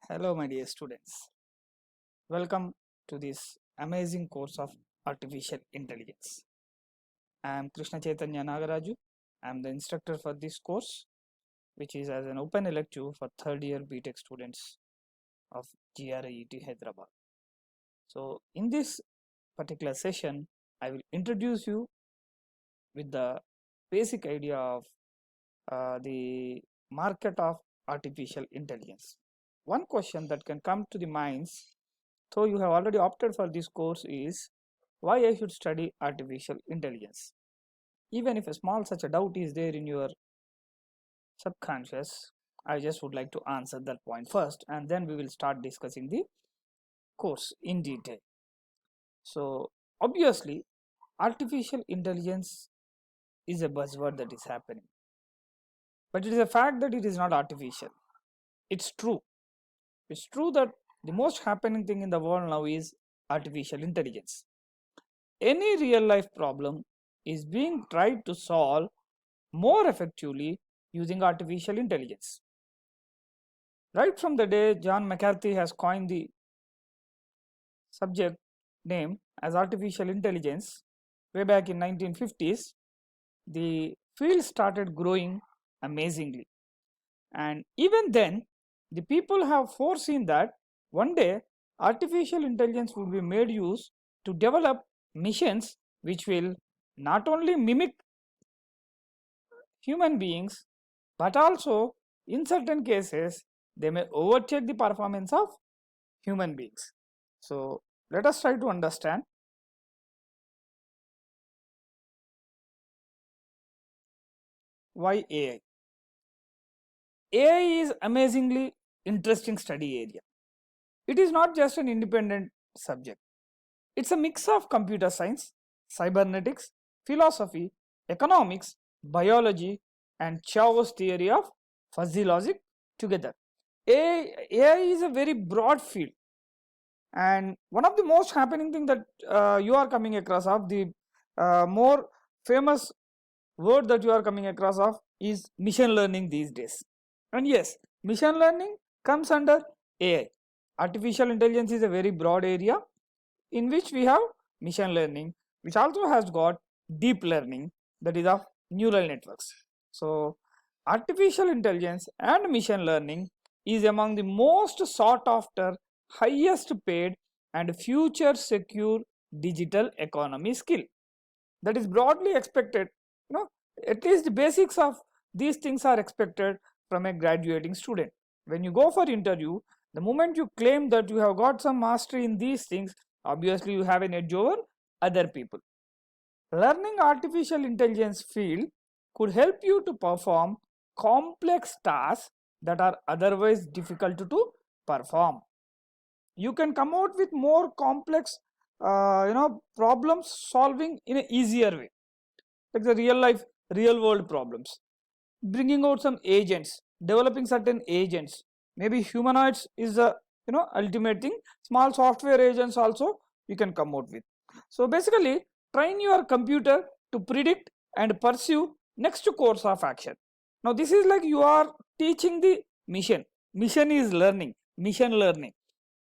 Hello, my dear students. Welcome to this amazing course of Artificial Intelligence. I am Krishna Chaitanya Nagaraju. I am the instructor for this course, which is as an open elective for third year BTech students of GRET Hyderabad. So, in this particular session, I will introduce you with the basic idea of the market of artificial intelligence. One question that can come to the minds, though you have already opted for this course, is why I should study artificial intelligence. Even if a small such a doubt is there in your subconscious, I just would like to answer that point first, and then we will start discussing the course in detail. So obviously, artificial intelligence is a buzzword that is happening, but it is a fact that it is not artificial. It's true. It's true that the most happening thing in the world now is artificial intelligence. Any real life problem is being tried to solve more effectively using artificial intelligence. Right from the day John McCarthy has coined the subject name as artificial intelligence, way back in 1950s, the field started growing amazingly. And even then, the people have foreseen that one day artificial intelligence will be made use to develop machines which will not only mimic human beings, but also in certain cases they may overtake the performance of human beings. So let us try to understand why AI. AI is amazingly interesting study area. It is not just an independent subject. It's a mix of computer science, cybernetics, philosophy, economics, biology, and Chau's theory of fuzzy logic together. AI is a very broad field, and one of the most happening thing that you are coming across of, the more famous word that you are coming across of, is machine learning these days. And yes, machine learning comes under AI. Artificial intelligence is a very broad area in which we have machine learning, which also has got deep learning, that is of neural networks. So artificial intelligence and machine learning is among the most sought after, highest paid, and future secure digital economy skill that is broadly expected. At least the basics of these things are expected from a graduating student. When you go for interview, the moment you claim that you have got some mastery in these things, obviously you have an edge over other people. Learning artificial intelligence field could help you to perform complex tasks that are otherwise difficult to perform. You can come out with more complex problem solving in an easier way, like the real world problems, bringing out some agents, developing certain agents. Maybe humanoids is the ultimate thing. Small software agents also you can come out with. So basically, train your computer to predict and pursue next course of action. Now this is like you are teaching the mission. Mission is learning, mission learning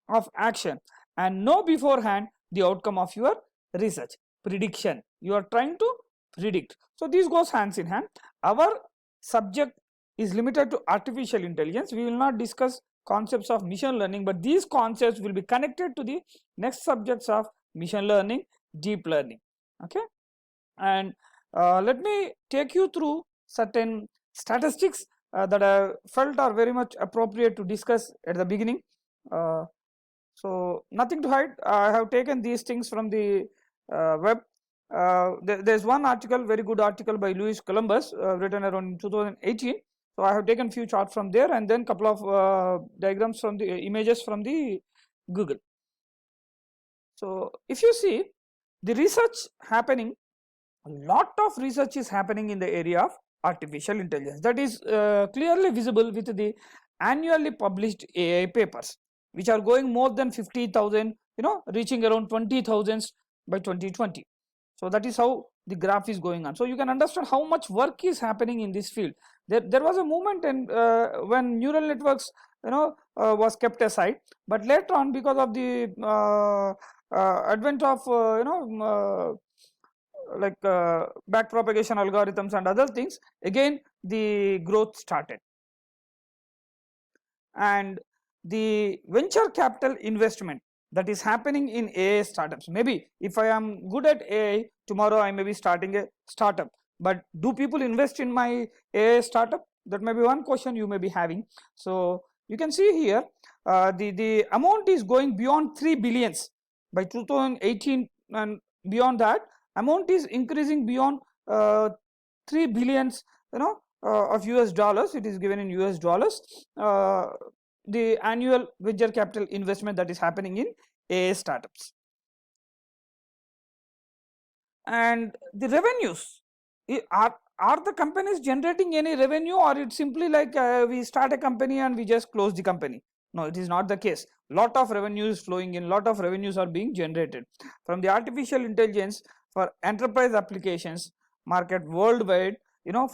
of action, and know beforehand the outcome of your research. Prediction, you are trying to predict. So this goes hands in hand. Our subject is limited to artificial intelligence. We will not discuss concepts of machine learning, but these concepts will be connected to the next subjects of machine learning, deep learning. Okay, and let me take you through certain statistics that I felt are very much appropriate to discuss at the beginning. So nothing to hide, I have taken these things from the web. There's one article, very good article by Louis Columbus, written around 2018. So I have taken few charts from there, and then couple of diagrams from the images from the Google. So if you see the research happening, a lot of research is happening in the area of artificial intelligence. That is clearly visible with the annually published AI papers, which are going more than 50,000, reaching around 20,000 by 2020. So that is how the graph is going on. So you can understand how much work is happening in this field. There was a movement in when neural networks was kept aside, but later on, because of the advent of back propagation algorithms and other things, again the growth started. And the venture capital investment that is happening in AI startups, maybe if I am good at AI, tomorrow I may be starting a startup, but do people invest in my AI startup? That may be one question you may be having. So you can see here the amount is going beyond 3 billions by 2018, and beyond that amount is increasing beyond 3 billions of US dollars. It is given in US dollars, the annual venture capital investment that is happening in AI startups. And the revenues, are the companies generating any revenue, or it's simply like we start a company and we just close the company? No, it is not the case. Lot of revenue is flowing in, lot of revenues are being generated from the artificial intelligence for enterprise applications market worldwide.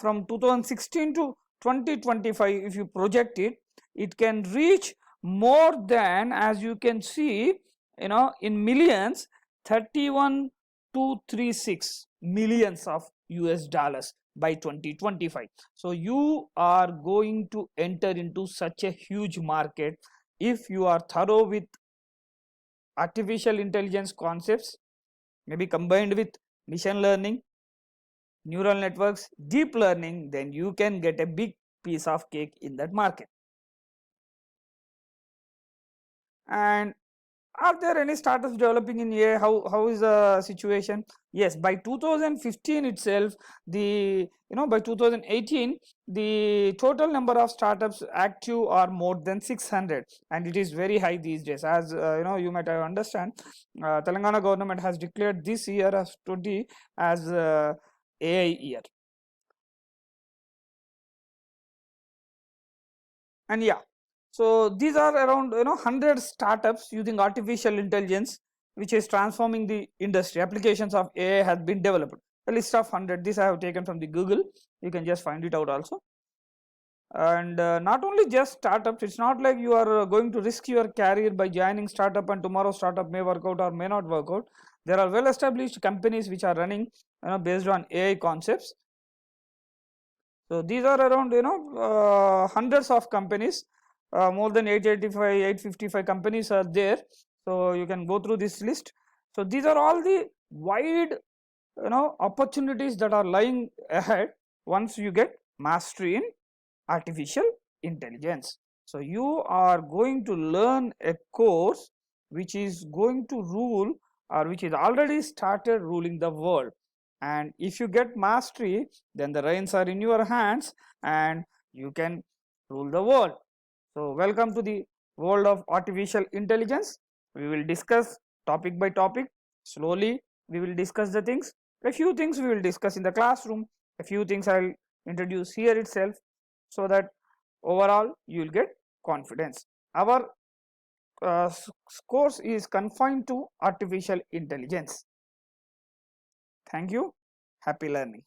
From 2016 to 2025, if you project it, it can reach more than, as you can see, in millions, 31,236 millions of US dollars by 2025. So you are going to enter into such a huge market if you are thorough with artificial intelligence concepts, maybe combined with machine learning, neural networks, deep learning, then you can get a big piece of cake in that market. And are there any startups developing in AI? How is the situation? Yes, by 2015 itself, by 2018, the total number of startups active are more than 600, and it is very high these days. As you might understand, Telangana government has declared this year as 20 as AI year. And yeah, so these are around 100 startups using artificial intelligence which is transforming the industry. Applications of AI has been developed. A list of 100. This I have taken from the Google. You can just find it out also. And not only just startups, it's not like you are going to risk your career by joining startup and tomorrow startup may work out or may not work out. There are well established companies which are running based on AI concepts. So these are around hundreds of companies, more than 885, 855 companies are there. So you can go through this list. So these are all the wide opportunities that are lying ahead once you get mastery in artificial intelligence. So you are going to learn a course which is going to rule, or which is already started ruling the world. And if you get mastery, then the reins are in your hands and you can rule the world. So welcome to the world of artificial intelligence. We will discuss topic by topic. Slowly we will discuss the things. A few things we will discuss in the classroom, a few things I will introduce here itself, so that overall you will get confidence. Our course is confined to artificial intelligence. Thank you. Happy learning.